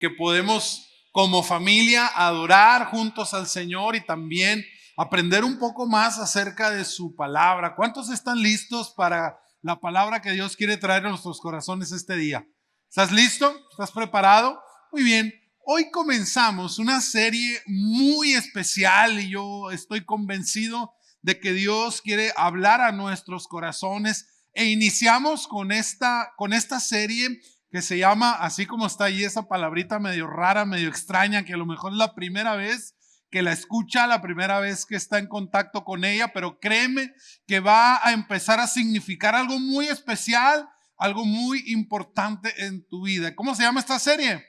que podemos como familia adorar juntos al Señor y también aprender un poco más acerca de su palabra. ¿Cuántos están listos para la palabra que Dios quiere traer a nuestros corazones este día? ¿Estás listo? ¿Estás preparado? Muy bien. Hoy comenzamos una serie muy especial y yo estoy convencido de que Dios quiere hablar a nuestros corazones e iniciamos con esta serie que se llama, así como está ahí esa palabrita medio rara, medio extraña, que a lo mejor es la primera vez que la escucha, la primera vez que está en contacto con ella, pero créeme que va a empezar a significar algo muy especial, algo muy importante en tu vida. ¿Cómo se llama esta serie?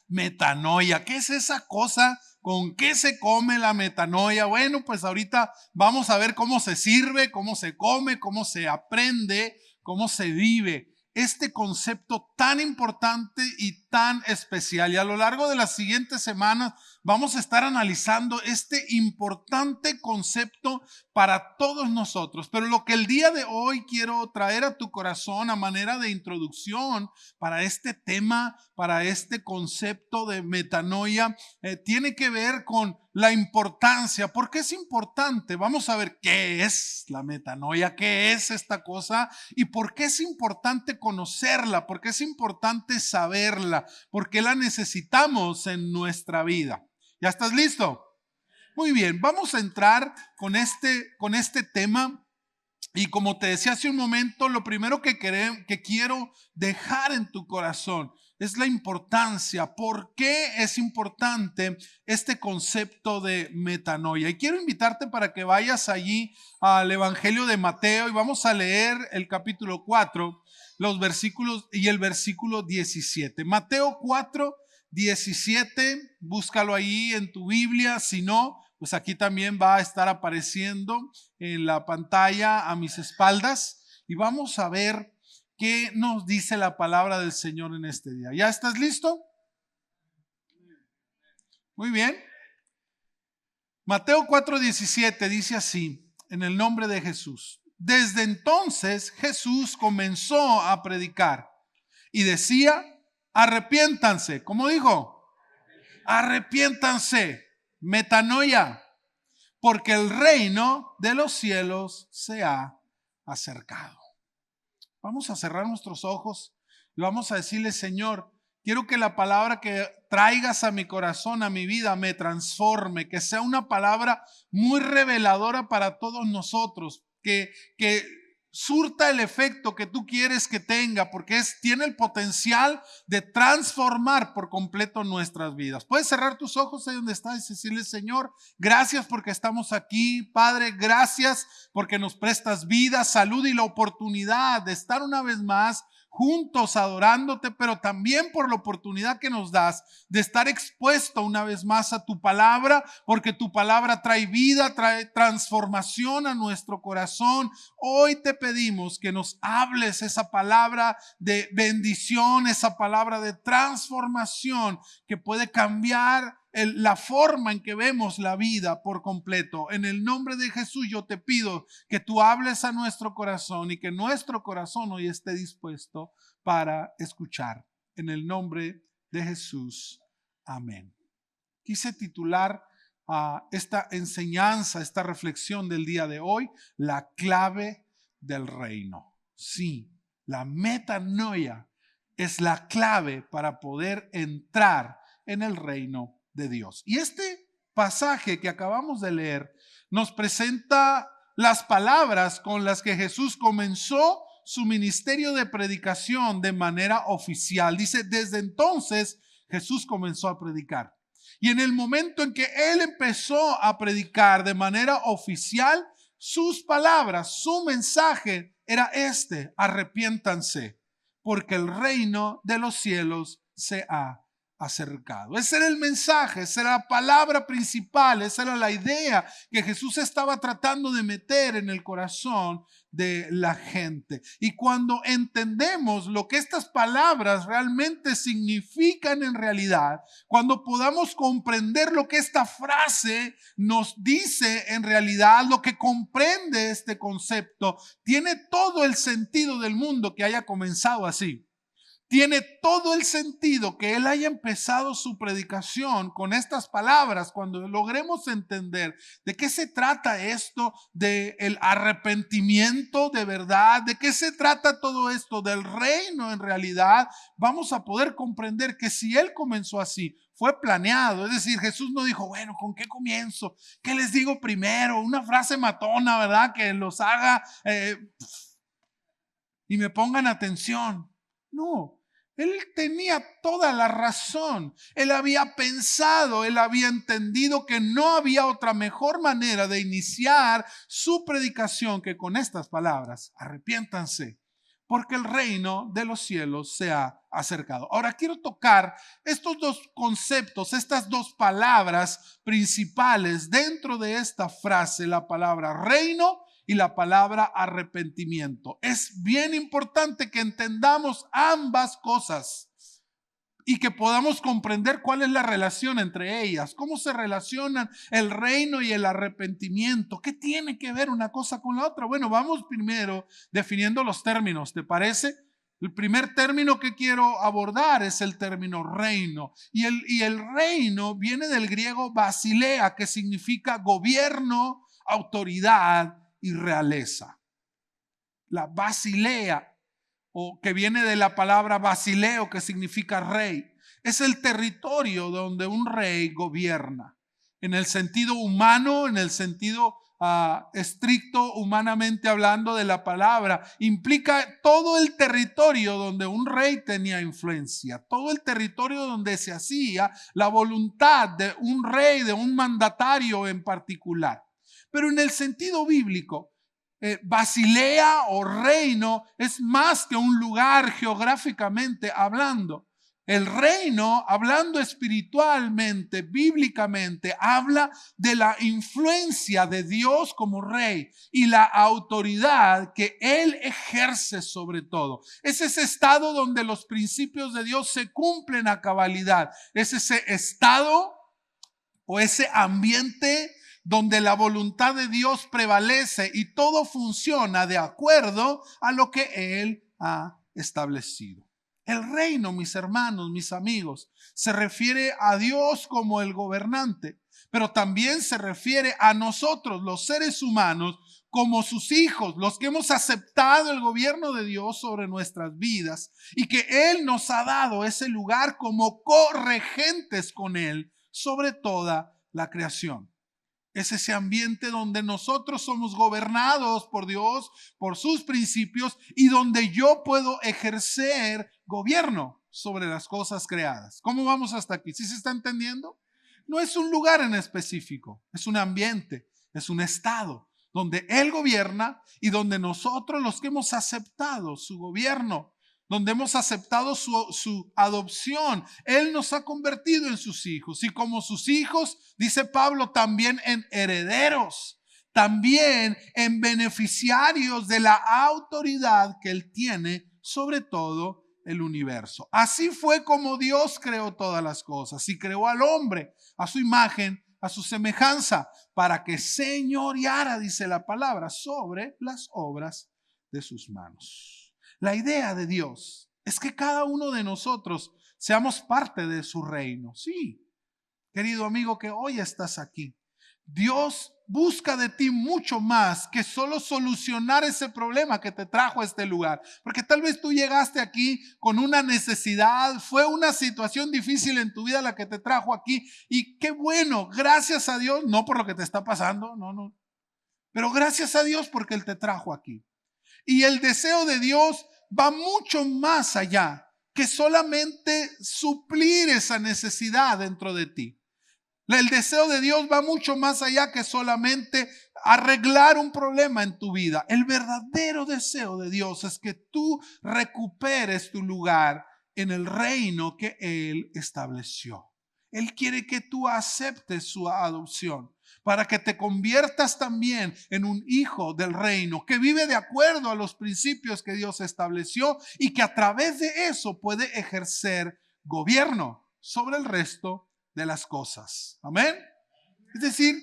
Metanoia. ¿Qué es esa cosa? ¿Con qué se come la metanoia? Bueno, pues ahorita vamos a ver cómo se sirve, cómo se come, cómo se aprende, cómo se vive este concepto tan importante y tan especial. Y a lo largo de las siguientes semanas vamos a estar analizando este importante concepto para todos nosotros. Pero lo que el día de hoy quiero traer a tu corazón a manera de introducción para este tema, para este concepto de metanoia, tiene que ver con la importancia. ¿Por qué es importante? Vamos a ver qué es la metanoia, qué es esta cosa y por qué es importante conocerla, por qué es importante saberla, por qué la necesitamos en nuestra vida. ¿Ya estás listo? Muy bien, vamos a entrar con este tema. Y como te decía hace un momento, lo primero que quiero dejar en tu corazón es la importancia. ¿Por qué es importante este concepto de metanoia? Y quiero invitarte para que vayas allí al Evangelio de Mateo y vamos a leer el capítulo 4, los versículos y el versículo 17. Mateo 4, 17, búscalo ahí en tu Biblia, si no, pues aquí también va a estar apareciendo en la pantalla a mis espaldas y vamos a ver qué nos dice la palabra del Señor en este día. ¿Ya estás listo? Muy bien. Mateo 4:17 dice así, en el nombre de Jesús. Desde entonces Jesús comenzó a predicar y decía, arrepiéntanse. ¿Cómo dijo? Arrepiéntanse. Metanoia. Porque el reino de los cielos se ha acercado. Vamos a cerrar nuestros ojos y vamos a decirle, Señor, quiero que la palabra que traigas a mi corazón, a mi vida, me transforme, que sea una palabra muy reveladora para todos nosotros, que surta el efecto que tú quieres que tenga, porque tiene el potencial de transformar por completo nuestras vidas. Puedes cerrar tus ojos ahí donde estás y decirle, Señor, gracias porque estamos aquí. Padre, gracias porque nos prestas vida, salud y la oportunidad de estar una vez más juntos adorándote, pero también por la oportunidad que nos das de estar expuesto una vez más a tu palabra, porque tu palabra trae vida, trae transformación a nuestro corazón. Hoy te pedimos que nos hables esa palabra de bendición, esa palabra de transformación que puede cambiar la forma en que vemos la vida por completo. En el nombre de Jesús yo te pido que tú hables a nuestro corazón y que nuestro corazón hoy esté dispuesto para escuchar. En el nombre de Jesús. Amén. Quise titular esta enseñanza, esta reflexión del día de hoy, la clave del reino. Sí, la metanoia es la clave para poder entrar en el reino de Dios. Y este pasaje que acabamos de leer nos presenta las palabras con las que Jesús comenzó su ministerio de predicación de manera oficial. Dice, desde entonces Jesús comenzó a predicar. Y en el momento en que él empezó a predicar de manera oficial, sus palabras, su mensaje era este: arrepiéntanse, porque el reino de los cielos se ha acercado. Ese era el mensaje, esa era la palabra principal, esa era la idea que Jesús estaba tratando de meter en el corazón de la gente. Y cuando entendemos lo que estas palabras realmente significan en realidad, cuando podamos comprender lo que esta frase nos dice en realidad, lo que comprende este concepto, tiene todo el sentido del mundo que haya comenzado así. tiene todo el sentido que él haya empezado su predicación con estas palabras cuando logremos entender de qué se trata esto del arrepentimiento de verdad, de qué se trata todo esto del reino en realidad. Vamos a poder comprender que si él comenzó así, fue planeado. Es decir, Jesús no dijo, bueno, ¿con qué comienzo? ¿Qué les digo primero? Una frase matona, ¿verdad? Que los haga y me pongan atención. No. Él tenía toda la razón. Él había pensado, él había entendido que no había otra mejor manera de iniciar su predicación que con estas palabras: arrepiéntanse, porque el reino de los cielos se ha acercado. Ahora quiero tocar estos dos conceptos, estas dos palabras principales dentro de esta frase, la palabra reino y la palabra arrepentimiento. Es bien importante que entendamos ambas cosas y que podamos comprender cuál es la relación entre ellas, cómo se relacionan el reino y el arrepentimiento, qué tiene que ver una cosa con la otra. Bueno, vamos primero definiendo los términos, ¿te parece? El primer término que quiero abordar es el término reino. Y el reino viene del griego basilea, que significa gobierno, autoridad y realeza. La basilea, o que viene de la palabra basileo, que significa rey, es el territorio donde un rey gobierna. En el sentido humano, en el sentido estricto, humanamente hablando de la palabra, implica todo el territorio donde un rey tenía influencia, todo el territorio donde se hacía la voluntad de un rey, de un mandatario en particular. Pero en el sentido bíblico, Basilea o reino es más que un lugar geográficamente hablando. El reino, hablando espiritualmente, bíblicamente, habla de la influencia de Dios como rey y la autoridad que Él ejerce sobre todo. Es ese estado donde los principios de Dios se cumplen a cabalidad. Es ese estado o ese ambiente donde la voluntad de Dios prevalece y todo funciona de acuerdo a lo que Él ha establecido. El reino, mis hermanos, mis amigos, se refiere a Dios como el gobernante, pero también se refiere a nosotros, los seres humanos, como sus hijos, los que hemos aceptado el gobierno de Dios sobre nuestras vidas y que Él nos ha dado ese lugar como corregentes con Él sobre toda la creación. Es ese ambiente donde nosotros somos gobernados por Dios, por sus principios, y donde yo puedo ejercer gobierno sobre las cosas creadas. ¿Cómo vamos hasta aquí? ¿Sí se está entendiendo? No es un lugar en específico, es un ambiente, es un estado donde Él gobierna y donde nosotros, los que hemos aceptado su gobierno, donde hemos aceptado su adopción, Él nos ha convertido en sus hijos. Y como sus hijos, dice Pablo, también en herederos, también en beneficiarios de la autoridad que Él tiene sobre todo el universo. Así fue como Dios creó todas las cosas y creó al hombre a su imagen, a su semejanza, para que señoreara, dice la palabra, sobre las obras de sus manos. La idea de Dios es que cada uno de nosotros seamos parte de su reino. Sí, querido amigo que hoy estás aquí, Dios busca de ti mucho más que solo solucionar ese problema que te trajo a este lugar. Porque tal vez tú llegaste aquí con una necesidad, fue una situación difícil en tu vida la que te trajo aquí. Y qué bueno, gracias a Dios, no por lo que te está pasando, no. Pero gracias a Dios porque Él te trajo aquí. Y el deseo de Dios va mucho más allá que solamente suplir esa necesidad dentro de ti. El deseo de Dios va mucho más allá que solamente arreglar un problema en tu vida. El verdadero deseo de Dios es que tú recuperes tu lugar en el reino que Él estableció. Él quiere que tú aceptes su adopción para que te conviertas también en un hijo del reino que vive de acuerdo a los principios que Dios estableció y que a través de eso puede ejercer gobierno sobre el resto de las cosas. Amén. Es decir,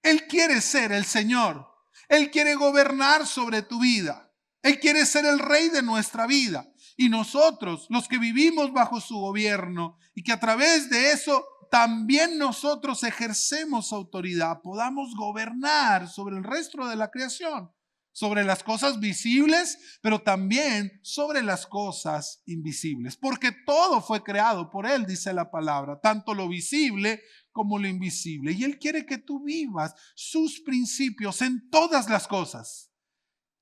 Él quiere ser el Señor. Él quiere gobernar sobre tu vida. Él quiere ser el rey de nuestra vida. Y nosotros, los que vivimos bajo su gobierno y que a través de eso también nosotros ejercemos autoridad, podamos gobernar sobre el resto de la creación, sobre las cosas visibles, pero también sobre las cosas invisibles, porque todo fue creado por Él, dice la palabra, tanto lo visible como lo invisible. Y Él quiere que tú vivas sus principios en todas las cosas.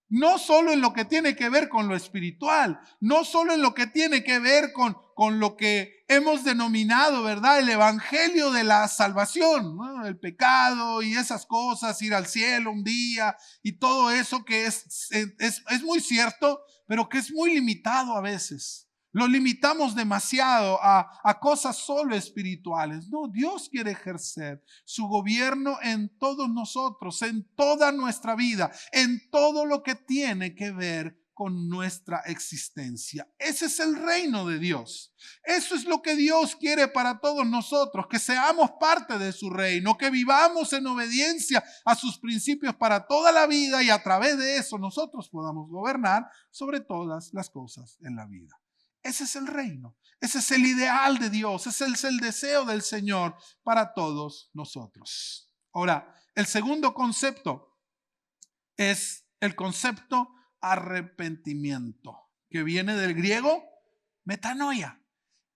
No solo en lo que tiene que ver con lo espiritual, no solo en lo que tiene que ver con lo que hemos denominado, ¿verdad? El evangelio de la salvación, ¿no? El pecado y esas cosas, ir al cielo un día y todo eso que es muy cierto, pero que es muy limitado a veces. Lo limitamos demasiado a cosas solo espirituales. No, Dios quiere ejercer su gobierno en todos nosotros, en toda nuestra vida, en todo lo que tiene que ver con nuestra existencia. Ese es el reino de Dios. Eso es lo que Dios quiere para todos nosotros, que seamos parte de su reino, que vivamos en obediencia a sus principios para toda la vida y a través de eso nosotros podamos gobernar sobre todas las cosas en la vida. Ese es el reino, ese es el ideal de Dios, ese es el deseo del Señor para todos nosotros. Ahora, el segundo concepto es el concepto arrepentimiento, que viene del griego metanoia.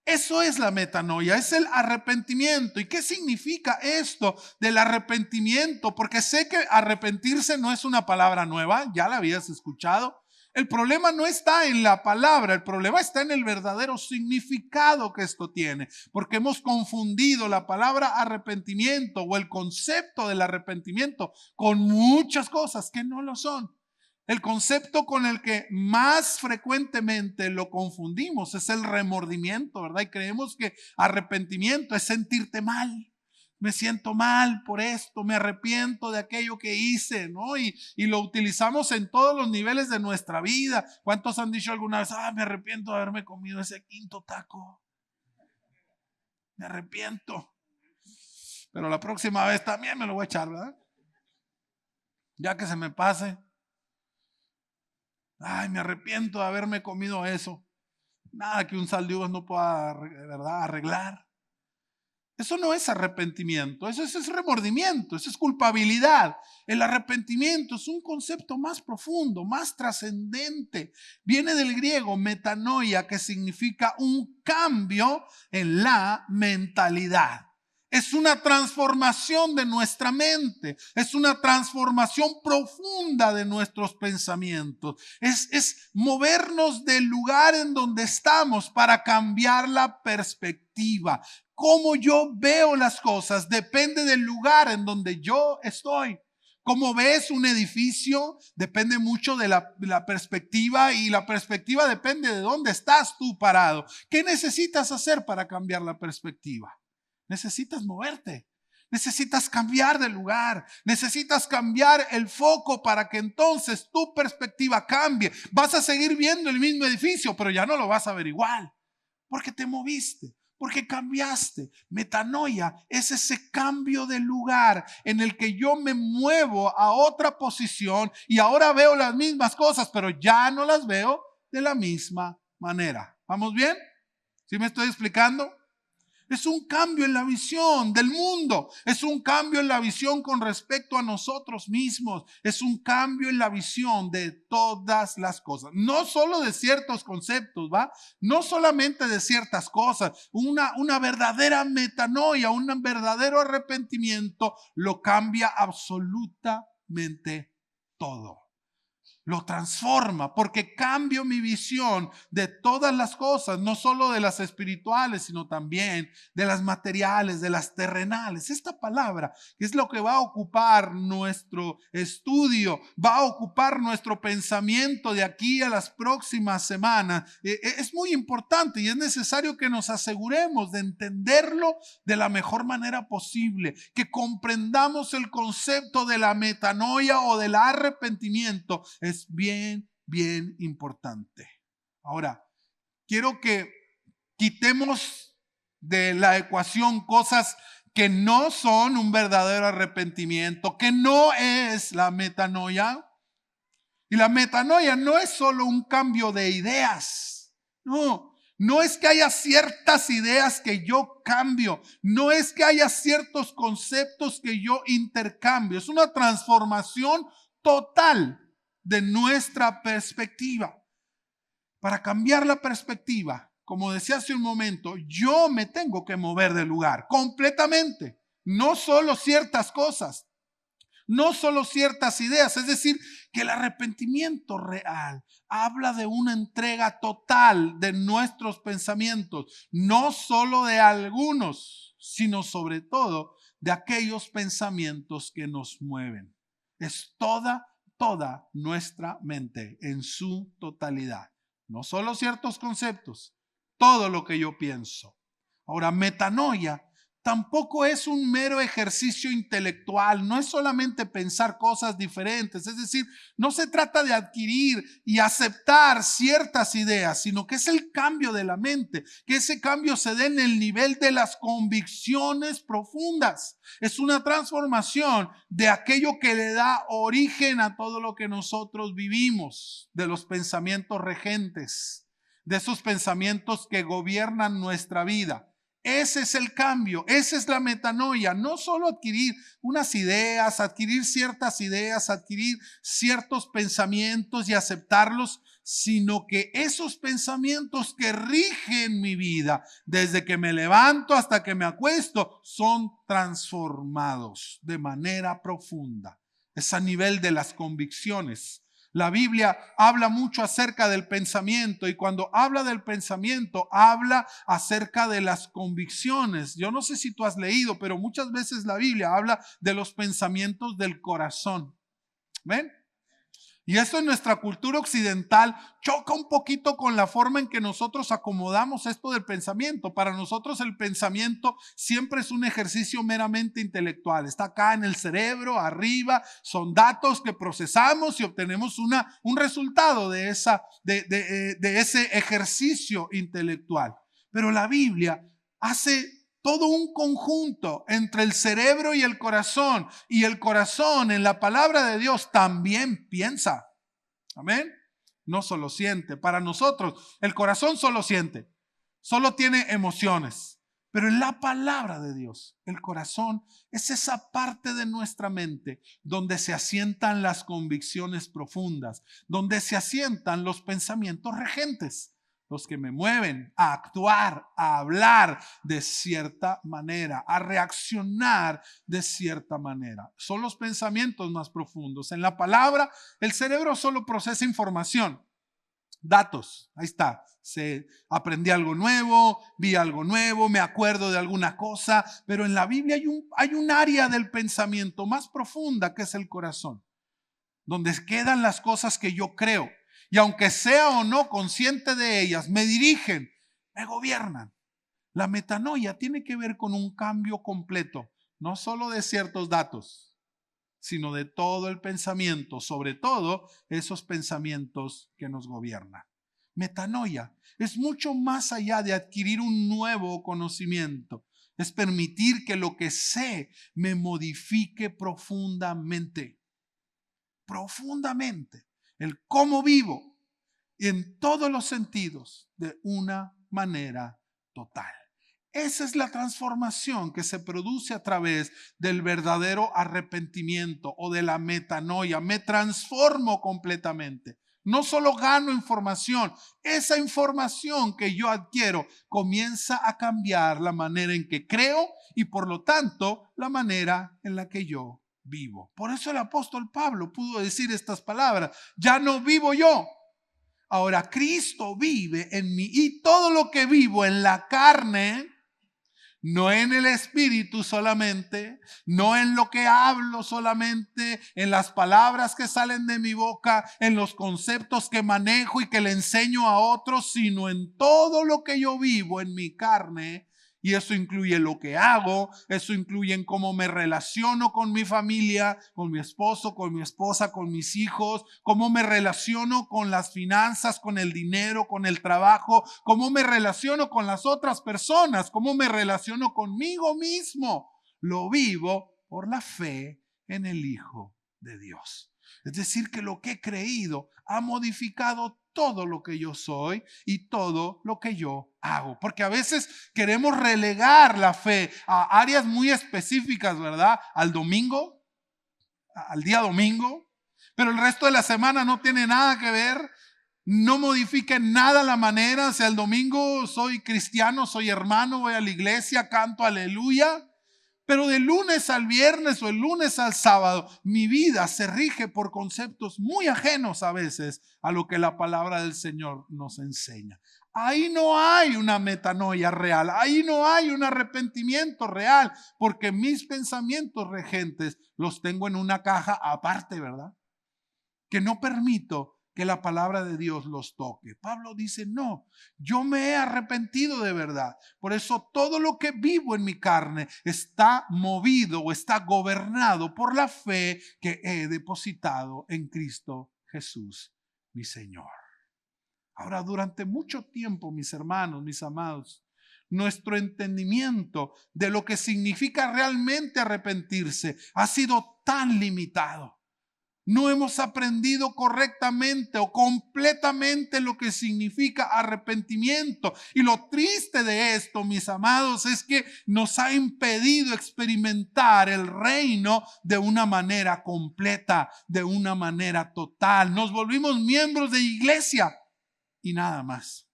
Eso es la metanoia, es el arrepentimiento. ¿Y qué significa esto del arrepentimiento? Porque sé que arrepentirse no es una palabra nueva, ya la habías escuchado. El problema no está en la palabra, el problema está en el verdadero significado que esto tiene, porque hemos confundido la palabra arrepentimiento o el concepto del arrepentimiento con muchas cosas que no lo son. El concepto con el que más frecuentemente lo confundimos es el remordimiento, ¿verdad? Y creemos que arrepentimiento es sentirte mal. Me siento mal por esto, me arrepiento de aquello que hice, ¿no? Y lo utilizamos en todos los niveles de nuestra vida. ¿Cuántos han dicho alguna vez, me arrepiento de haberme comido ese quinto taco? Me arrepiento. Pero la próxima vez también me lo voy a echar, ¿verdad? Ya que se me pase. Me arrepiento de haberme comido eso. Nada que un sal de uvas no pueda, ¿verdad?, arreglar. Eso no es arrepentimiento, eso es remordimiento, eso es culpabilidad. El arrepentimiento es un concepto más profundo, más trascendente. Viene del griego metanoia, que significa un cambio en la mentalidad. Es una transformación de nuestra mente, es una transformación profunda de nuestros pensamientos. Es movernos del lugar en donde estamos para cambiar la perspectiva. Cómo yo veo las cosas depende del lugar en donde yo estoy. Cómo ves un edificio depende mucho de la perspectiva, y la perspectiva depende de dónde estás tú parado. ¿Qué necesitas hacer para cambiar la perspectiva? Necesitas moverte, necesitas cambiar de lugar, necesitas cambiar el foco para que entonces tu perspectiva cambie. Vas a seguir viendo el mismo edificio, pero ya no lo vas a ver igual, porque te moviste, porque cambiaste. Metanoia es ese cambio de lugar en el que yo me muevo a otra posición y ahora veo las mismas cosas, pero ya no las veo de la misma manera. ¿Vamos bien? ¿Sí me estoy explicando? Es un cambio en la visión del mundo. Es un cambio en la visión con respecto a nosotros mismos. Es un cambio en la visión de todas las cosas. No solo de ciertos conceptos, ¿va? No solamente de ciertas cosas. Una verdadera metanoia, un verdadero arrepentimiento lo cambia absolutamente todo. Lo transforma, porque cambio mi visión de todas las cosas, no solo de las espirituales, sino también de las materiales, de las terrenales. Esta palabra, que es lo que va a ocupar nuestro estudio, va a ocupar nuestro pensamiento de aquí a las próximas semanas, es muy importante y es necesario que nos aseguremos de entenderlo de la mejor manera posible, que comprendamos el concepto de la metanoia o del arrepentimiento. Es bien importante. Ahora, quiero que quitemos de la ecuación cosas que no son un verdadero arrepentimiento, que no es la metanoia. Y la metanoia no es solo un cambio de ideas. No, no es que haya ciertas ideas que yo cambio, no es que haya ciertos conceptos que yo intercambio, es una transformación total de nuestra perspectiva. Para cambiar la perspectiva, como decía hace un momento, yo me tengo que mover del lugar completamente, no solo ciertas cosas. No solo ciertas ideas, es decir, que el arrepentimiento real habla de una entrega total de nuestros pensamientos, no solo de algunos, sino sobre todo de aquellos pensamientos que nos mueven. Es toda nuestra mente en su totalidad, no solo ciertos conceptos, todo lo que yo pienso. Ahora, metanoia tampoco es un mero ejercicio intelectual, no es solamente pensar cosas diferentes, es decir, no se trata de adquirir y aceptar ciertas ideas, sino que es el cambio de la mente, que ese cambio se dé en el nivel de las convicciones profundas. Es una transformación de aquello que le da origen a todo lo que nosotros vivimos, de los pensamientos regentes, de esos pensamientos que gobiernan nuestra vida. Ese es el cambio, esa es la metanoia, no solo adquirir unas ideas, adquirir ciertas ideas, adquirir ciertos pensamientos y aceptarlos, sino que esos pensamientos que rigen mi vida, desde que me levanto hasta que me acuesto, son transformados de manera profunda. Es a nivel de las convicciones. La Biblia habla mucho acerca del pensamiento y cuando habla del pensamiento habla acerca de las convicciones. Yo no sé si tú has leído, pero muchas veces la Biblia habla de los pensamientos del corazón. ¿Ven? Y eso en nuestra cultura occidental choca un poquito con la forma en que nosotros acomodamos esto del pensamiento. Para nosotros el pensamiento siempre es un ejercicio meramente intelectual. Está acá en el cerebro, arriba, son datos que procesamos y obtenemos un resultado de ese ejercicio intelectual. Pero la Biblia hace todo un conjunto entre el cerebro y el corazón en la palabra de Dios también piensa. Amén. No solo siente. Para nosotros, el corazón solo siente, solo tiene emociones. Pero en la palabra de Dios, el corazón es esa parte de nuestra mente donde se asientan las convicciones profundas, donde se asientan los pensamientos regentes, los que me mueven a actuar, a hablar de cierta manera, a reaccionar de cierta manera. Son los pensamientos más profundos. En la palabra, el cerebro solo procesa información, datos. Ahí está. Aprendí algo nuevo, vi algo nuevo, me acuerdo de alguna cosa, pero en la Biblia hay un área del pensamiento más profunda que es el corazón, donde quedan las cosas que yo creo. Y aunque sea o no consciente de ellas, me dirigen, me gobiernan. La metanoia tiene que ver con un cambio completo, no solo de ciertos datos, sino de todo el pensamiento, sobre todo esos pensamientos que nos gobiernan. Metanoia es mucho más allá de adquirir un nuevo conocimiento. Es permitir que lo que sé me modifique profundamente. Profundamente. El cómo vivo en todos los sentidos de una manera total. Esa es la transformación que se produce a través del verdadero arrepentimiento o de la metanoia. Me transformo completamente. No solo gano información, esa información que yo adquiero comienza a cambiar la manera en que creo y por lo tanto la manera en la que yo vivo. Por eso el apóstol Pablo pudo decir estas palabras: ya no vivo yo, ahora Cristo vive en mí, y todo lo que vivo en la carne, no en el espíritu solamente, no en lo que hablo solamente, en las palabras que salen de mi boca, en los conceptos que manejo y que le enseño a otros, sino en todo lo que yo vivo en mi carne. Y eso incluye lo que hago, eso incluye en cómo me relaciono con mi familia, con mi esposo, con mi esposa, con mis hijos, cómo me relaciono con las finanzas, con el dinero, con el trabajo, cómo me relaciono con las otras personas, cómo me relaciono conmigo mismo. Lo vivo por la fe en el Hijo de Dios. Es decir, que lo que he creído ha modificado todo lo que yo soy y todo lo que yo hago. Porque a veces queremos relegar la fe a áreas muy específicas, ¿verdad? Al domingo, al día domingo, pero el resto de la semana no tiene nada que ver. No modifica en nada la manera. O sea, el domingo soy cristiano, soy hermano, voy a la iglesia, canto aleluya. Pero de lunes al viernes o el lunes al sábado, mi vida se rige por conceptos muy ajenos a veces a lo que la palabra del Señor nos enseña. Ahí no hay una metanoia real, ahí no hay un arrepentimiento real, porque mis pensamientos regentes los tengo en una caja aparte, ¿verdad? Que no permito que la palabra de Dios los toque. Pablo dice, no, yo me he arrepentido de verdad. Por eso todo lo que vivo en mi carne está movido o está gobernado por la fe que he depositado en Cristo Jesús, mi Señor. Ahora, durante mucho tiempo, mis hermanos, mis amados, nuestro entendimiento de lo que significa realmente arrepentirse ha sido tan limitado. No hemos aprendido correctamente o completamente lo que significa arrepentimiento. Y lo triste de esto, mis amados, es que nos ha impedido experimentar el reino de una manera completa, de una manera total. Nos volvimos miembros de iglesia y nada más.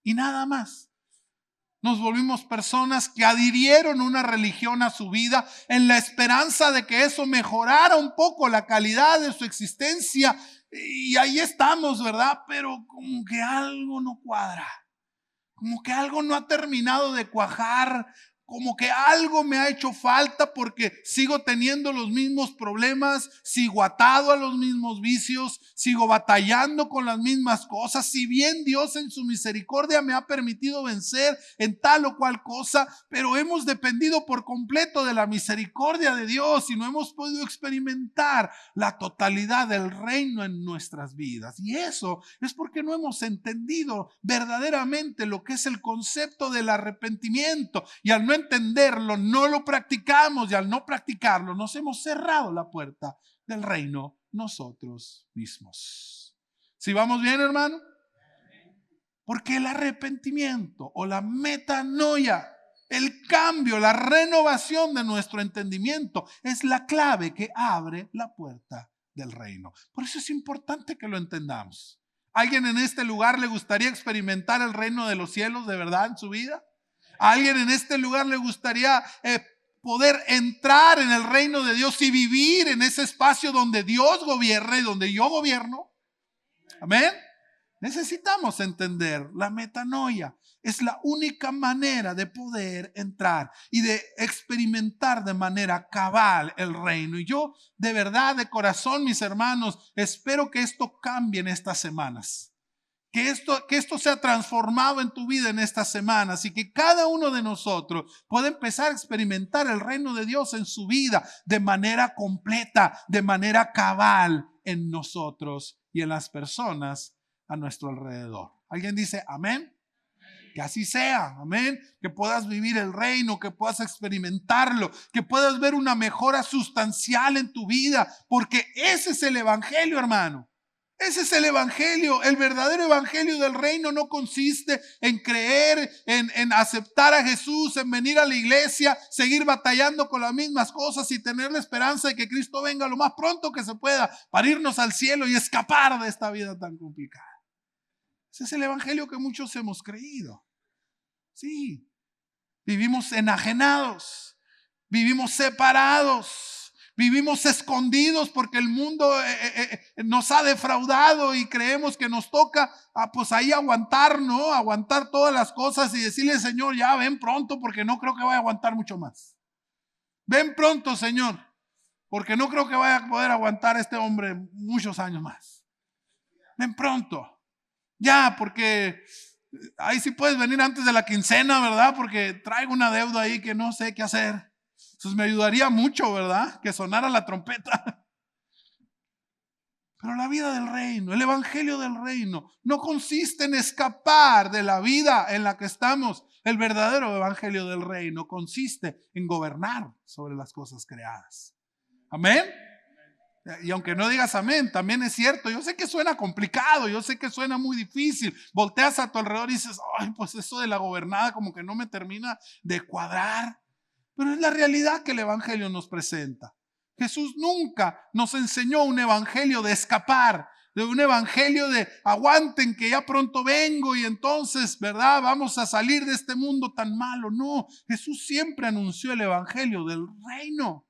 Y nada más. Nos volvimos personas que adhirieron una religión a su vida en la esperanza de que eso mejorara un poco la calidad de su existencia. Y ahí estamos, ¿verdad? Pero como que algo no cuadra. Como que algo no ha terminado de cuajar. Como que algo me ha hecho falta porque sigo teniendo los mismos problemas, sigo atado a los mismos vicios, sigo batallando con las mismas cosas. Si bien Dios en su misericordia me ha permitido vencer en tal o cual cosa, pero hemos dependido por completo de la misericordia de Dios y no hemos podido experimentar la totalidad del reino en nuestras vidas. Y eso es porque no hemos entendido verdaderamente lo que es el concepto del arrepentimiento. Y al no entenderlo, no lo practicamos, y al no practicarlo nos hemos cerrado la puerta del reino nosotros mismos. ¿Sí vamos bien, hermano? Porque el arrepentimiento o la metanoia, el cambio, la renovación de nuestro entendimiento es la clave que abre la puerta del reino. Por eso es importante que lo entendamos. ¿Alguien en este lugar le gustaría experimentar el reino de los cielos de verdad en su vida? ¿A alguien en este lugar le gustaría poder entrar en el reino de Dios y vivir en ese espacio donde Dios gobierna y donde yo gobierno? Amén. Necesitamos entender la metanoia. Es la única manera de poder entrar y de experimentar de manera cabal el reino. Y yo de verdad, de corazón, mis hermanos, espero que esto cambie en estas semanas. Que esto sea transformado en tu vida en estas semanas y que cada uno de nosotros pueda empezar a experimentar el reino de Dios en su vida de manera completa, de manera cabal en nosotros y en las personas a nuestro alrededor. ¿Alguien dice amén? Que así sea, amén. Que puedas vivir el reino, que puedas experimentarlo, que puedas ver una mejora sustancial en tu vida, porque ese es el evangelio, hermano. Ese es el evangelio. El verdadero evangelio del reino no consiste en creer, en aceptar a Jesús, en venir a la iglesia, seguir batallando con las mismas cosas y tener la esperanza de que Cristo venga lo más pronto que se pueda para irnos al cielo y escapar de esta vida tan complicada. Ese es el evangelio que muchos hemos creído. Sí, vivimos enajenados, vivimos separados. Vivimos escondidos porque el mundo nos ha defraudado y creemos que nos toca pues ahí aguantar, ¿no? Aguantar todas las cosas y decirle, Señor, ya ven pronto porque no creo que vaya a aguantar mucho más. Ven pronto, Señor, porque no creo que vaya a poder aguantar este hombre muchos años más. Ven pronto. Ya, porque ahí sí puedes venir antes de la quincena, ¿verdad? Porque traigo una deuda ahí que no sé qué hacer. Entonces me ayudaría mucho, ¿verdad? Que sonara la trompeta. Pero la vida del reino, el evangelio del reino, no consiste en escapar de la vida en la que estamos. El verdadero evangelio del reino consiste en gobernar sobre las cosas creadas. Amén. Y aunque no digas amén, también es cierto. Yo sé que suena complicado, yo sé que suena muy difícil. Volteas a tu alrededor y dices, ay, pues eso de la gobernada como que no me termina de cuadrar. Pero es la realidad que el evangelio nos presenta. Jesús nunca nos enseñó un evangelio de escapar, de un evangelio de aguanten que ya pronto vengo y entonces, ¿verdad? Vamos a salir de este mundo tan malo. No, Jesús siempre anunció el evangelio del reino,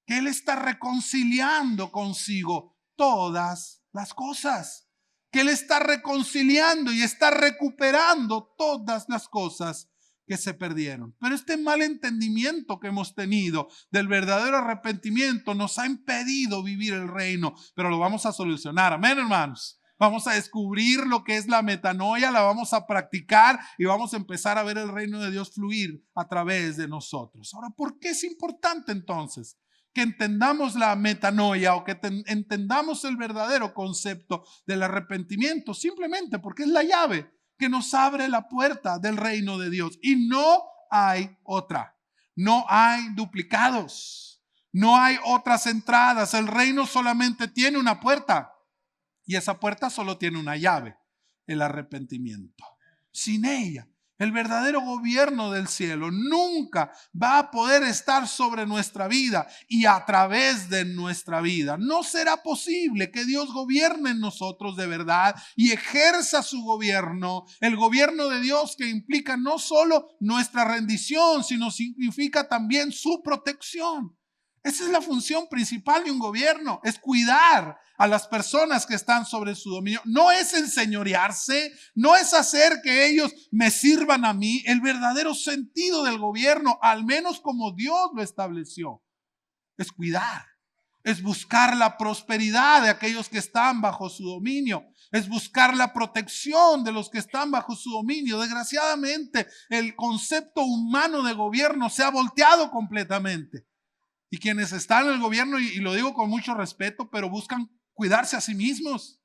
que Él está reconciliando consigo todas las cosas, que Él está reconciliando y está recuperando todas las cosas que se perdieron. Pero este mal entendimiento que hemos tenido del verdadero arrepentimiento nos ha impedido vivir el reino, pero lo vamos a solucionar. Amén, hermanos. Vamos a descubrir lo que es la metanoia, la vamos a practicar y vamos a empezar a ver el reino de Dios fluir a través de nosotros. Ahora, ¿por qué es importante entonces que entendamos la metanoia o que entendamos el verdadero concepto del arrepentimiento? Simplemente porque es la llave que nos abre la puerta del reino de Dios. Y no hay otra. No hay duplicados. No hay otras entradas. El reino solamente tiene una puerta. Y esa puerta solo tiene una llave: el arrepentimiento. Sin ella, el verdadero gobierno del cielo nunca va a poder estar sobre nuestra vida y a través de nuestra vida. No será posible que Dios gobierne en nosotros de verdad y ejerza su gobierno. El gobierno de Dios, que implica no solo nuestra rendición, sino significa también su protección. Esa es la función principal de un gobierno, es cuidar a las personas que están sobre su dominio. No es enseñorearse, no es hacer que ellos me sirvan a mí. El verdadero sentido del gobierno, al menos como Dios lo estableció, es cuidar, es buscar la prosperidad de aquellos que están bajo su dominio, es buscar la protección de los que están bajo su dominio. Desgraciadamente, el concepto humano de gobierno se ha volteado completamente. Y quienes están en el gobierno, y lo digo con mucho respeto, pero buscan cuidarse a sí mismos,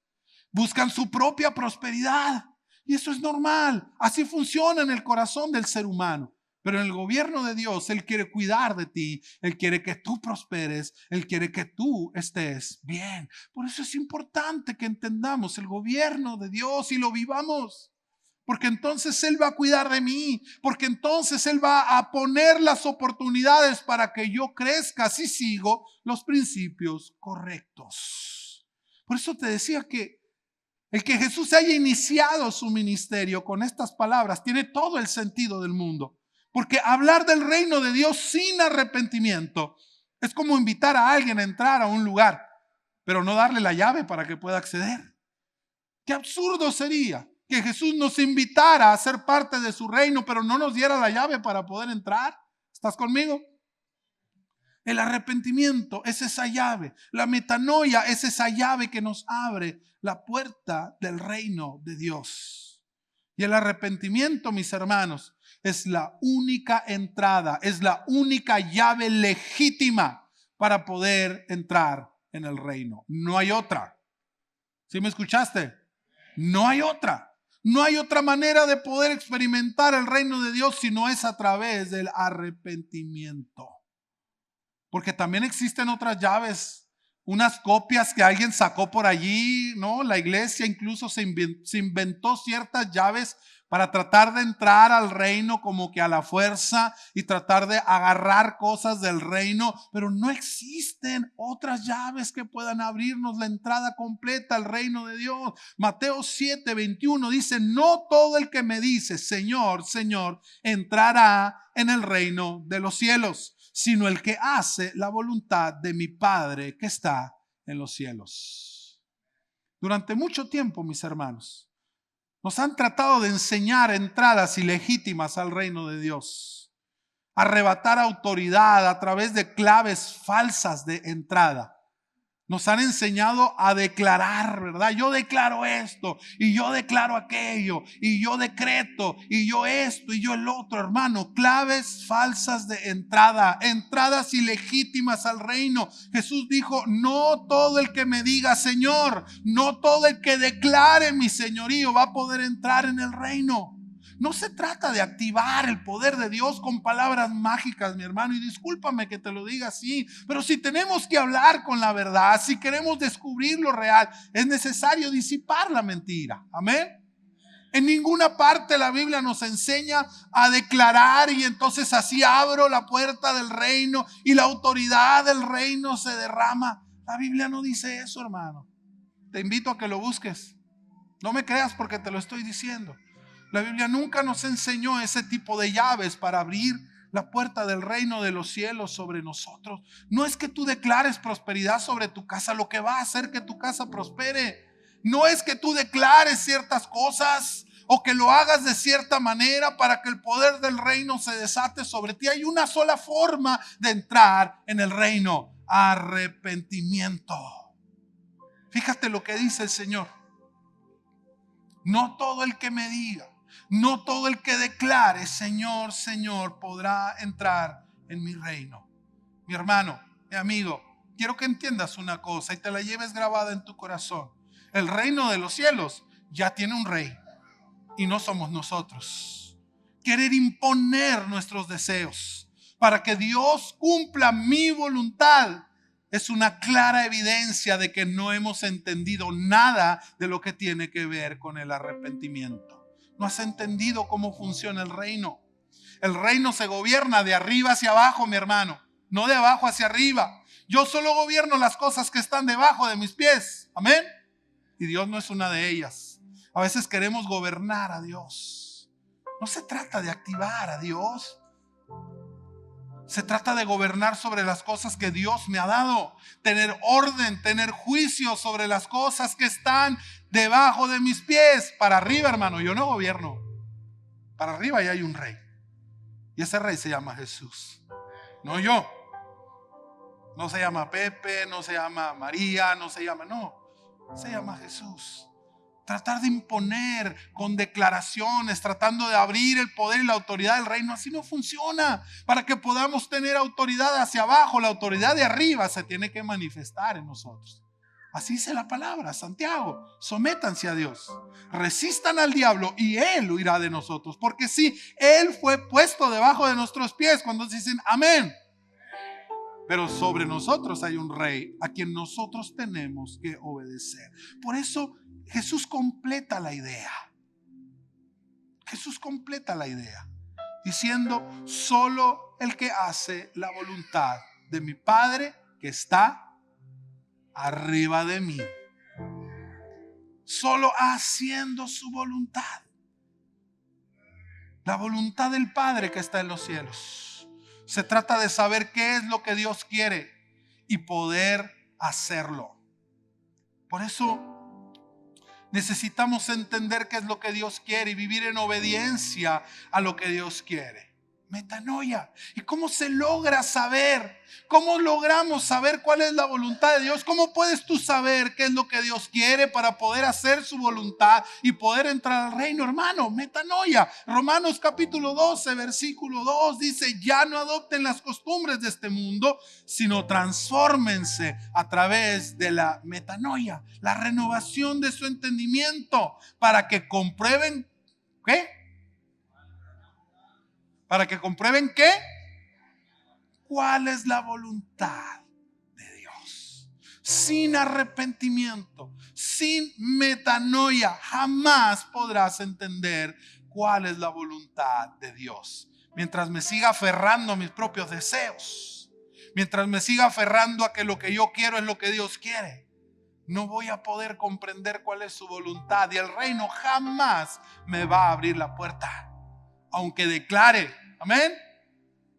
buscan su propia prosperidad. Y eso es normal, así funciona en el corazón del ser humano. Pero en el gobierno de Dios, Él quiere cuidar de ti, Él quiere que tú prosperes, Él quiere que tú estés bien. Por eso es importante que entendamos el gobierno de Dios y lo vivamos. Porque entonces Él va a cuidar de mí, porque entonces Él va a poner las oportunidades para que yo crezca si sigo los principios correctos. Por eso te decía que el que Jesús haya iniciado su ministerio con estas palabras tiene todo el sentido del mundo. Porque hablar del reino de Dios sin arrepentimiento es como invitar a alguien a entrar a un lugar, pero no darle la llave para que pueda acceder. Qué absurdo sería que Jesús nos invitara a ser parte de su reino, pero no nos diera la llave para poder entrar. ¿Estás conmigo? El arrepentimiento es esa llave. La metanoia es esa llave que nos abre la puerta del reino de Dios. Y el arrepentimiento, mis hermanos, es la única entrada, es la única llave legítima para poder entrar en el reino. No hay otra. ¿Sí me escuchaste? No hay otra. No hay otra manera de poder experimentar el reino de Dios si no es a través del arrepentimiento. Porque también existen otras llaves, unas copias que alguien sacó por allí, ¿no? La iglesia incluso se inventó ciertas llaves para tratar de entrar al reino como que a la fuerza y tratar de agarrar cosas del reino, pero no existen otras llaves que puedan abrirnos la entrada completa al reino de Dios. Mateo 7:21 dice: no todo el que me dice Señor, Señor, entrará en el reino de los cielos, sino el que hace la voluntad de mi Padre que está en los cielos. Durante mucho tiempo, mis hermanos, nos han tratado de enseñar entradas ilegítimas al reino de Dios, arrebatar autoridad a través de claves falsas de entrada. Nos han enseñado a declarar, ¿verdad? Yo declaro esto, y yo declaro aquello, y yo decreto, y yo esto, y yo el otro, hermano. Claves falsas de entrada, entradas ilegítimas al reino. Jesús dijo: no todo el que me diga Señor, no todo el que declare mi señorío va a poder entrar en el reino. No se trata de activar el poder de Dios con palabras mágicas, mi hermano, y discúlpame que te lo diga así, pero si tenemos que hablar con la verdad, si queremos descubrir lo real, es necesario disipar la mentira. Amén. En ninguna parte la Biblia nos enseña a declarar y entonces así abro la puerta del reino y la autoridad del reino se derrama. La Biblia no dice eso, hermano. Te invito a que lo busques. No me creas porque te lo estoy diciendo. La Biblia nunca nos enseñó ese tipo de llaves para abrir la puerta del reino de los cielos sobre nosotros. No es que tú declares prosperidad sobre tu casa, lo que va a hacer que tu casa prospere. No es que tú declares ciertas cosas o que lo hagas de cierta manera para que el poder del reino se desate sobre ti. Hay una sola forma de entrar en el reino: arrepentimiento. Fíjate lo que dice el Señor. No todo el que me diga, no todo el que declare Señor, Señor, podrá entrar en mi reino. Mi hermano, mi amigo, quiero que entiendas una cosa y te la lleves grabada en tu corazón. El reino de los cielos ya tiene un rey y no somos nosotros. Querer imponer nuestros deseos para que Dios cumpla mi voluntad es una clara evidencia de que no hemos entendido nada de lo que tiene que ver con el arrepentimiento. No has entendido cómo funciona el reino. El reino se gobierna de arriba hacia abajo, mi hermano, no de abajo hacia arriba. Yo solo gobierno las cosas que están debajo de mis pies. Amén. Y Dios no es una de ellas. A veces queremos gobernar a Dios. No se trata de activar a Dios. Se trata de gobernar sobre las cosas que Dios me ha dado. Tener orden, tener juicio sobre las cosas que están debajo de mis pies. Para arriba, hermano, yo no gobierno. Para arriba ya hay un rey. Y ese rey se llama Jesús. No yo. No se llama Pepe, no se llama María, no. Se llama Jesús. Tratar de imponer con declaraciones, tratando de abrir el poder y la autoridad del reino, así no funciona. Para que podamos tener autoridad hacia abajo, la autoridad de arriba se tiene que manifestar en nosotros. Así dice la palabra, Santiago: sométanse a Dios, resistan al diablo y Él huirá de nosotros. Porque si Él fue puesto debajo de nuestros pies, cuando dicen amén. Pero sobre nosotros hay un rey a quien nosotros tenemos que obedecer. Por eso Jesús completa la idea. Jesús completa la idea diciendo: solo el que hace la voluntad de mi Padre que está arriba de mí. Solo haciendo su voluntad. La voluntad del Padre que está en los cielos. Se trata de saber qué es lo que Dios quiere y poder hacerlo. Por eso necesitamos entender qué es lo que Dios quiere y vivir en obediencia a lo que Dios quiere. Metanoia. ¿Y cómo se logra saber? ¿Cómo logramos saber cuál es la voluntad de Dios? ¿Cómo puedes tú saber qué es lo que Dios quiere para poder hacer su voluntad y poder entrar al reino, hermano? Metanoia. Romanos capítulo 12, versículo 2 dice: ya no adopten las costumbres de este mundo, sino transfórmense a través de la metanoia, la renovación de su entendimiento, para que comprueben ¿qué? Para que comprueben ¿qué? ¿Cuál es la voluntad de Dios? Sin arrepentimiento, sin metanoia, jamás podrás entender cuál es la voluntad de Dios. Mientras me siga aferrando a mis propios deseos, mientras me siga aferrando a que lo que yo quiero es lo que Dios quiere, no voy a poder comprender cuál es su voluntad, y el reino jamás me va a abrir la puerta. Aunque declare, amén,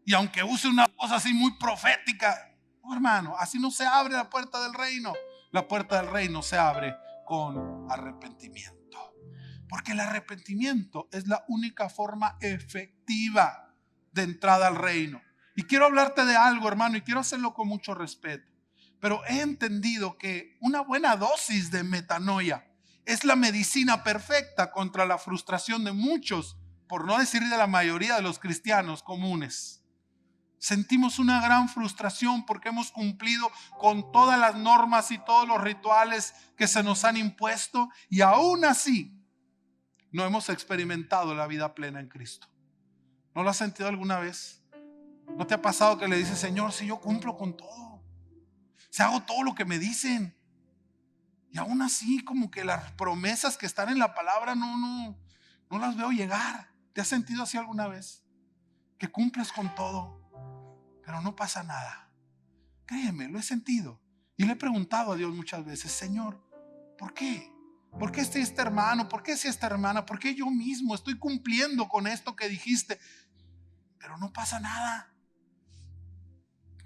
y aunque use una voz así muy profética, no, hermano, así no se abre la puerta del reino. La puerta del reino se abre con arrepentimiento, porque el arrepentimiento es la única forma efectiva de entrada al reino. Y quiero hablarte de algo, hermano, y quiero hacerlo con mucho respeto, pero he entendido que una buena dosis de metanoia es la medicina perfecta contra la frustración de muchos, por no decir de la mayoría de los cristianos comunes. Sentimos una gran frustración porque hemos cumplido con todas las normas y todos los rituales que se nos han impuesto, y aún así no hemos experimentado la vida plena en Cristo. ¿No lo has sentido alguna vez? ¿No te ha pasado que le dices, Señor, si yo cumplo con todo, si hago todo lo que me dicen, y aún así como que las promesas que están en la palabra no las veo llegar? ¿Te has sentido así alguna vez? Que cumples con todo, pero no pasa nada. Créeme, lo he sentido. Y le he preguntado a Dios muchas veces, Señor, ¿por qué? ¿Por qué este hermano? ¿Por qué si esta hermana? ¿Por qué yo mismo estoy cumpliendo con esto que dijiste? Pero no pasa nada.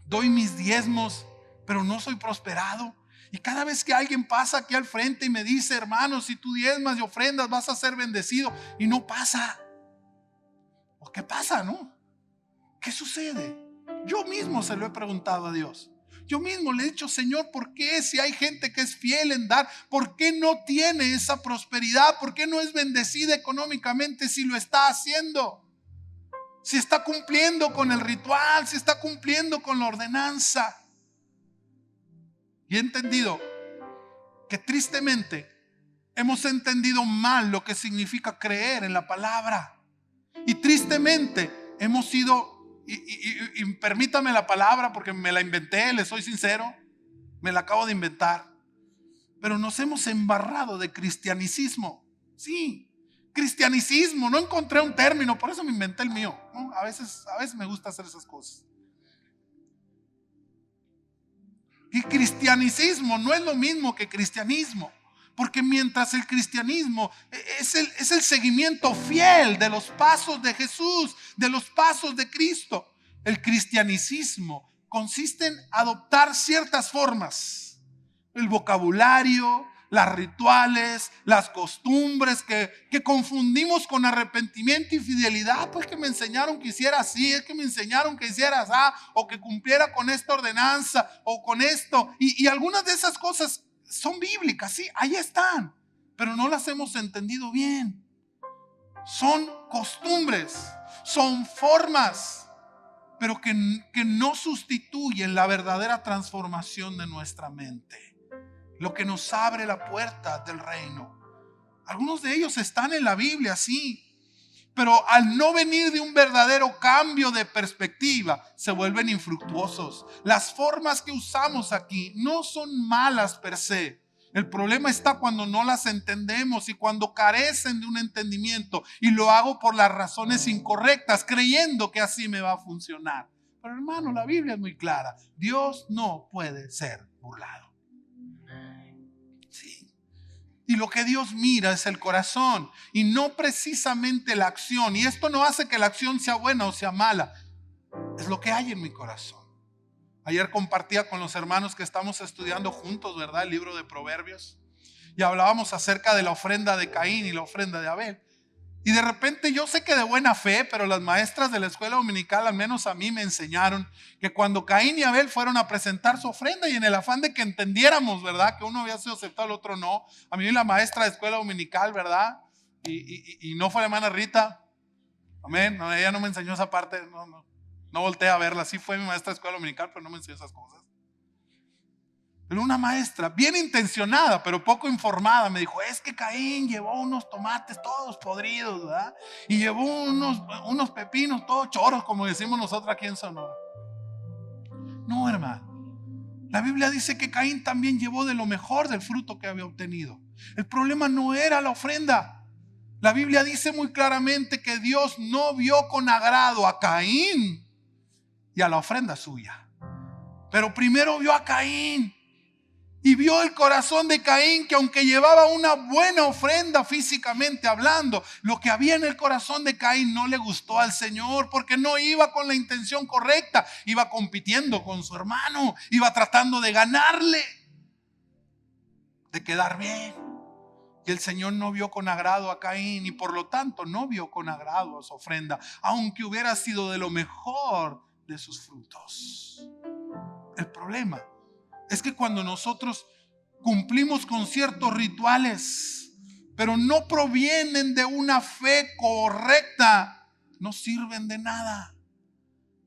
Doy mis diezmos, pero no soy prosperado. Y cada vez que alguien pasa aquí al frente y me dice, hermano, si tú diezmas y ofrendas vas a ser bendecido, y no pasa. ¿O qué pasa, no? ¿Qué sucede? Yo mismo se lo he preguntado a Dios. Yo mismo le he dicho, Señor, ¿por qué si hay gente que es fiel en dar, por qué no tiene esa prosperidad? ¿Por qué no es bendecida económicamente si lo está haciendo? Si está cumpliendo con el ritual, si está cumpliendo con la ordenanza. Y he entendido que tristemente hemos entendido mal lo que significa creer en la palabra. Y tristemente hemos sido, y permítame la palabra porque me la inventé, le soy sincero, me la acabo de inventar. Pero nos hemos embarrado de cristianicismo. Sí, cristianicismo, no encontré un término, por eso me inventé el mío, ¿no? A veces me gusta hacer esas cosas. Y cristianicismo no es lo mismo que cristianismo, porque mientras el cristianismo es el seguimiento fiel de los pasos de Jesús, de los pasos de Cristo, el cristianicismo consiste en adoptar ciertas formas, el vocabulario, las rituales, las costumbres que confundimos con arrepentimiento y fidelidad. Pues que me enseñaron que hiciera así, es que me enseñaron que hiciera así, o que cumpliera con esta ordenanza o con esto, y algunas de esas cosas son bíblicas, sí, ahí están, pero no las hemos entendido bien. Son costumbres, son formas, pero que no sustituyen la verdadera transformación de nuestra mente, lo que nos abre la puerta del reino. Algunos de ellos están en la Biblia, sí, pero al no venir de un verdadero cambio de perspectiva, se vuelven infructuosos. Las formas que usamos aquí no son malas per se. El problema está cuando no las entendemos y cuando carecen de un entendimiento, y lo hago por las razones incorrectas, creyendo que así me va a funcionar. Pero hermano, la Biblia es muy clara. Dios no puede ser burlado. Sí. Y lo que Dios mira es el corazón y no precisamente la acción. Y esto no hace que la acción sea buena o sea mala. Es lo que hay en mi corazón. Ayer compartía con los hermanos que estamos estudiando juntos, ¿verdad? El libro de Proverbios. Y hablábamos acerca de la ofrenda de Caín y la ofrenda de Abel. Y de repente yo sé que de buena fe, pero las maestras de la escuela dominical, al menos a mí, me enseñaron que cuando Caín y Abel fueron a presentar su ofrenda, y en el afán de que entendiéramos, ¿verdad?, que uno había sido aceptado, el otro no. A mí la maestra de escuela dominical, ¿verdad? Y no fue la hermana Rita. Amén. No, ella no me enseñó esa parte. No volteé a verla. Sí fue mi maestra de escuela dominical, pero no me enseñó esas cosas. Pero una maestra bien intencionada, pero poco informada, me dijo, es que Caín llevó unos tomates todos podridos, ¿verdad? Y llevó unos pepinos todos choros, como decimos nosotros aquí en Sonora. No, hermano. La Biblia dice que Caín también llevó de lo mejor del fruto que había obtenido. El problema no era la ofrenda. La Biblia dice muy claramente que Dios no vio con agrado a Caín y a la ofrenda suya. Pero primero vio a Caín. Y vio el corazón de Caín, que aunque llevaba una buena ofrenda físicamente hablando, lo que había en el corazón de Caín no le gustó al Señor, porque no iba con la intención correcta. Iba compitiendo con su hermano, iba tratando de ganarle, de quedar bien. Y el Señor no vio con agrado a Caín, y por lo tanto no vio con agrado a su ofrenda, aunque hubiera sido de lo mejor de sus frutos. El problema es que cuando nosotros cumplimos con ciertos rituales, pero no provienen de una fe correcta, no sirven de nada.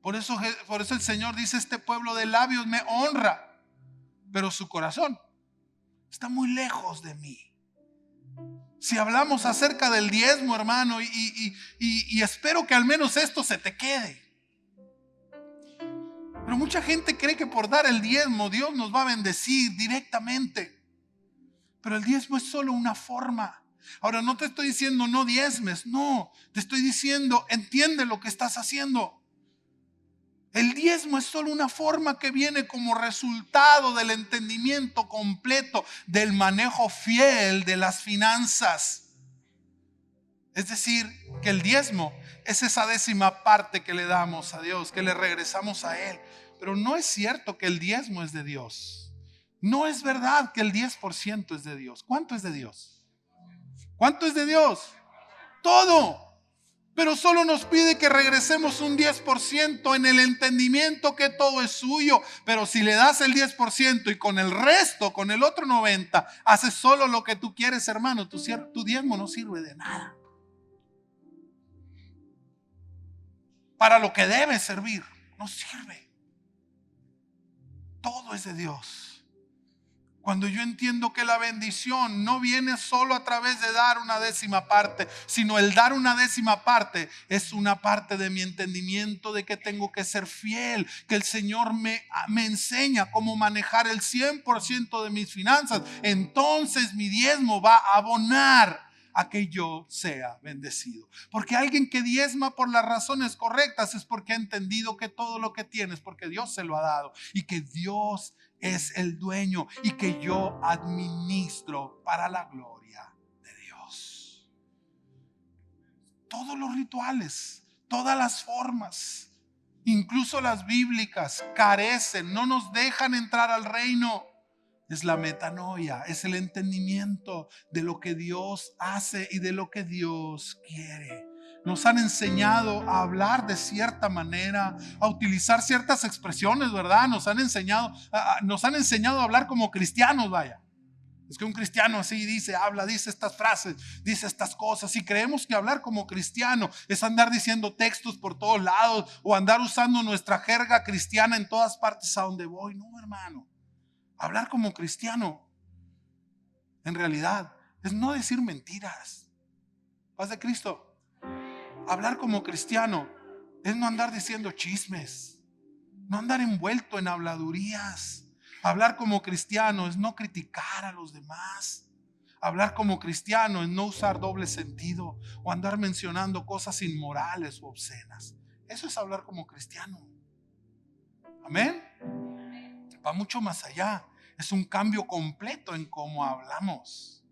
Por eso el Señor dice, este pueblo de labios me honra, pero su corazón está muy lejos de mí. Si hablamos acerca del diezmo, hermano, y espero que al menos esto se te quede. Pero mucha gente cree que por dar el diezmo Dios nos va a bendecir directamente. Pero el diezmo es solo una forma. Ahora, no te estoy diciendo no diezmes, no. Te estoy diciendo, entiende lo que estás haciendo. El diezmo es solo una forma que viene como resultado del entendimiento completo del manejo fiel de las finanzas. Es decir, que el diezmo es esa 10ª parte que le damos a Dios, que le regresamos a Él. Pero no es cierto que el diezmo es de Dios. No es verdad que el 10% es de Dios. ¿Cuánto es de Dios? ¿Cuánto es de Dios? Todo. Pero solo nos pide que regresemos un 10% en el entendimiento que todo es suyo. Pero si le das el 10% y con el resto, con el otro 90%, haces solo lo que tú quieres, hermano, tu diezmo no sirve de nada. Para lo que debe servir, no sirve. Todo es de Dios. Cuando yo entiendo que la bendición no viene solo a través de dar una 10ª parte, sino el dar una 10ª parte es una parte de mi entendimiento de que tengo que ser fiel, que el Señor me enseña cómo manejar el 100% de mis finanzas. Entonces mi diezmo va a abonar a que yo sea bendecido. Porque alguien que diezma por las razones correctas es porque ha entendido que todo lo que tiene es porque Dios se lo ha dado y que Dios es el dueño y que yo administro para la gloria de Dios. Todos los rituales, todas las formas, incluso las bíblicas, carecen, no nos dejan entrar al reino. Es la metanoia, es el entendimiento de lo que Dios hace y de lo que Dios quiere. Nos han enseñado a hablar de cierta manera, a utilizar ciertas expresiones, ¿verdad? Nos han enseñado a hablar como cristianos, vaya. Es que un cristiano así dice, habla, dice estas frases, dice estas cosas. Y creemos que hablar como cristiano es andar diciendo textos por todos lados o andar usando nuestra jerga cristiana en todas partes a donde voy. No, hermano. Hablar como cristiano, en realidad, es no decir mentiras. Paz de Cristo. Hablar como cristiano es no andar diciendo chismes, no andar envuelto en habladurías. Hablar como cristiano es no criticar a los demás. Hablar como cristiano es no usar doble sentido o andar mencionando cosas inmorales o obscenas. Eso es hablar como cristiano. Amén. Va mucho más allá. Es un cambio completo en cómo hablamos.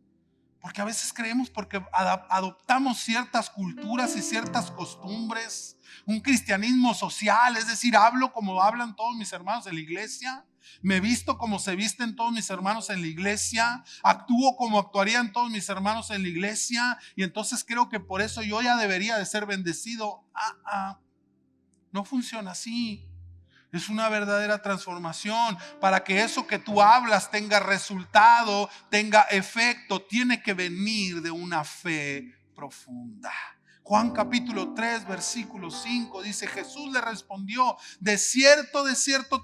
Porque a veces creemos porque adoptamos ciertas culturas y ciertas costumbres, un cristianismo social, es decir, hablo como hablan todos mis hermanos en la iglesia, me visto como se visten todos mis hermanos en la iglesia, actúo como actuarían todos mis hermanos en la iglesia, y entonces creo que por eso yo ya debería de ser bendecido. No funciona así. Es una verdadera transformación. Para que eso que tú hablas tenga resultado, tenga efecto, tiene que venir de una fe profunda. Juan capítulo 3 versículo 5 dice: Jesús le respondió, de cierto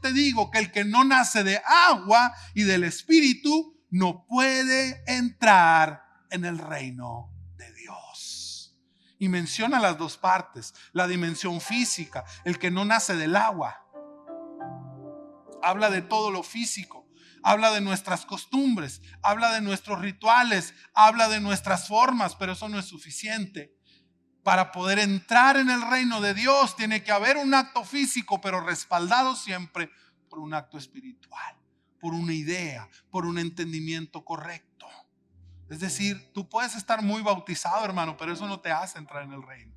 te digo que el que no nace de agua y del Espíritu no puede entrar en el reino de Dios. Y menciona las dos partes, la dimensión física, el que no nace del agua. Habla de todo lo físico, habla de nuestras costumbres, habla de nuestros rituales, habla de nuestras formas, pero eso no es suficiente. Para poder entrar en el reino de Dios tiene que haber un acto físico, pero respaldado siempre por un acto espiritual, por una idea, por un entendimiento correcto. Es decir, tú puedes estar muy bautizado, hermano, pero eso no te hace entrar en el reino.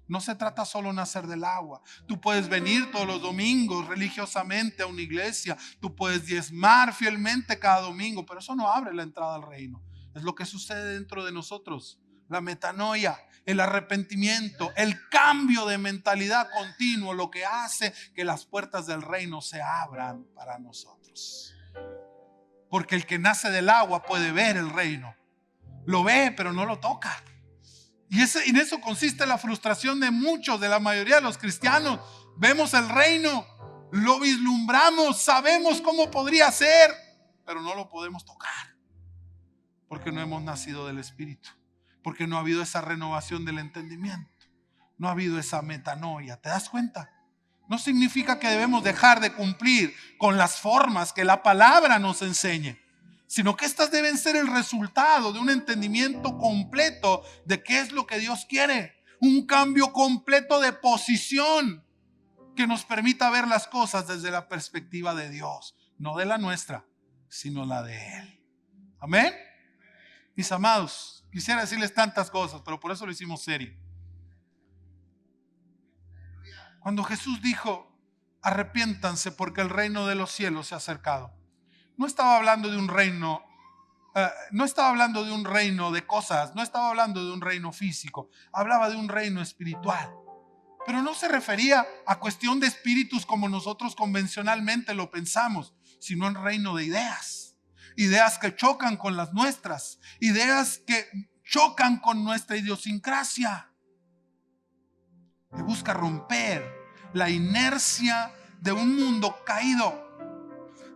No se trata solo de nacer del agua. Tú puedes venir todos los domingos religiosamente a una iglesia. Tú puedes diezmar fielmente cada domingo, pero eso no abre la entrada al reino. Es lo que sucede dentro de nosotros. La metanoia, el arrepentimiento, el cambio de mentalidad continuo, lo que hace que las puertas del reino se abran para nosotros. Porque el que nace del agua puede ver el reino. Lo ve, pero no lo toca. Y en eso consiste la frustración de muchos, de la mayoría de los cristianos. Vemos el reino, lo vislumbramos, sabemos cómo podría ser, pero no lo podemos tocar porque no hemos nacido del Espíritu. Porque no ha habido esa renovación del entendimiento. No ha habido esa metanoia. ¿Te das cuenta? No significa que debemos dejar de cumplir con las formas que la palabra nos enseñe, sino que estas deben ser el resultado de un entendimiento completo de qué es lo que Dios quiere. Un cambio completo de posición que nos permita ver las cosas desde la perspectiva de Dios, no de la nuestra, sino la de Él. Amén. Mis amados, quisiera decirles tantas cosas, pero por eso lo hicimos serio. Cuando Jesús dijo, arrepiéntanse porque el reino de los cielos se ha acercado, no estaba hablando de un reino, no estaba hablando de un reino de cosas, no estaba hablando de un reino físico, hablaba de un reino espiritual. Pero no se refería a cuestión de espíritus como nosotros convencionalmente lo pensamos, sino en reino de ideas. Ideas que chocan con las nuestras, ideas que chocan con nuestra idiosincrasia. Que busca romper la inercia de un mundo caído,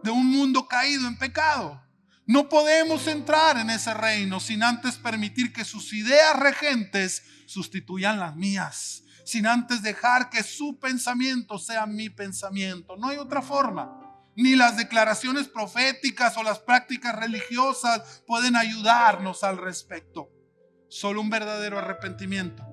en pecado. No podemos entrar en ese reino sin antes permitir que sus ideas regentes sustituyan las mías, sin antes dejar que su pensamiento sea mi pensamiento. No hay otra forma. Ni las declaraciones proféticas o las prácticas religiosas pueden ayudarnos al respecto. Solo un verdadero arrepentimiento.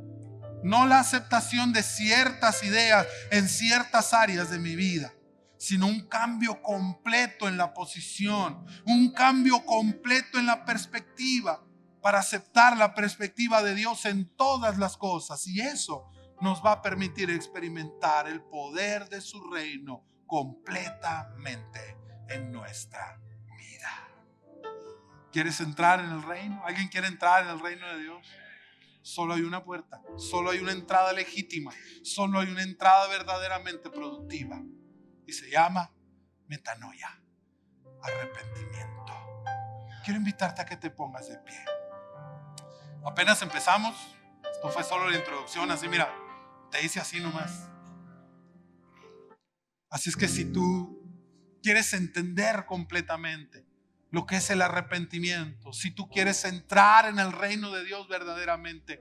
No la aceptación de ciertas ideas en ciertas áreas de mi vida, sino un cambio completo en la posición, un cambio completo en la perspectiva, para aceptar la perspectiva de Dios en todas las cosas. Y eso nos va a permitir experimentar el poder de su reino completamente en nuestra vida. ¿Quieres entrar en el reino? ¿Alguien quiere entrar en el reino de Dios? Solo hay una puerta, solo hay una entrada legítima, solo hay una entrada verdaderamente productiva. Y se llama metanoia, arrepentimiento. Quiero invitarte a que te pongas de pie. Apenas empezamos. Esto fue solo la introducción, así mira, te hice así nomás. Así es que si tú quieres entender completamente lo que es el arrepentimiento, si tú quieres entrar en el reino de Dios verdaderamente,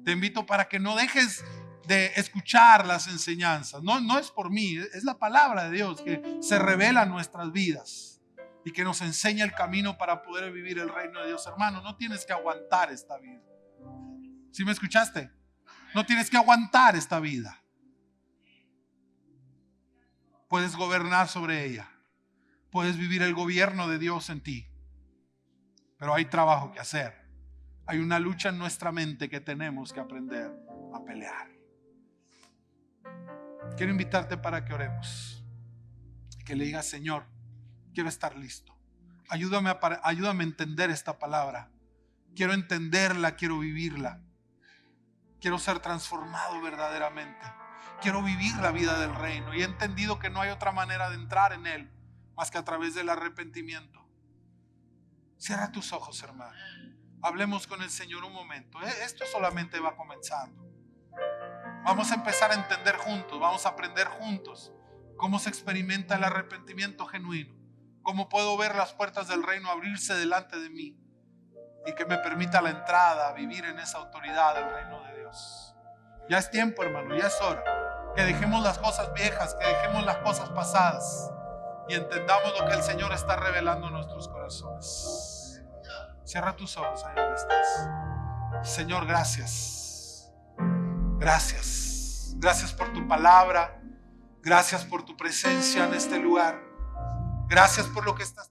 te invito para que no dejes de escuchar las enseñanzas. No es por mí, es la palabra de Dios que se revela en nuestras vidas y que nos enseña el camino para poder vivir el reino de Dios. Hermano, no tienes que aguantar esta vida. ¿Sí me escuchaste? No tienes que aguantar esta vida. Puedes gobernar sobre ella. Puedes vivir el gobierno de Dios en ti. Pero hay trabajo que hacer. Hay una lucha en nuestra mente que tenemos que aprender a pelear. Quiero invitarte para que oremos. Que le digas, Señor, quiero estar listo. Ayúdame a entender esta palabra. Quiero entenderla, quiero vivirla. Quiero ser transformado verdaderamente. Quiero vivir la vida del reino. Y he entendido que no hay otra manera de entrar en él más que a través del arrepentimiento. Cierra tus ojos, hermano. Hablemos con el Señor un momento. Esto solamente va comenzando. Vamos a empezar a entender juntos. Vamos a aprender juntos cómo se experimenta el arrepentimiento genuino. Cómo puedo ver las puertas del reino abrirse delante de mí. Y que me permita la entrada a vivir en esa autoridad del reino de Dios. Ya es tiempo, hermano. Ya es hora. Que dejemos las cosas viejas. Que dejemos las cosas pasadas. Y entendamos lo que el Señor está revelando en nuestros corazones. Cierra tus ojos ahí donde estás. Señor, gracias. Gracias. Gracias por tu palabra. Gracias por tu presencia en este lugar. Gracias por lo que estás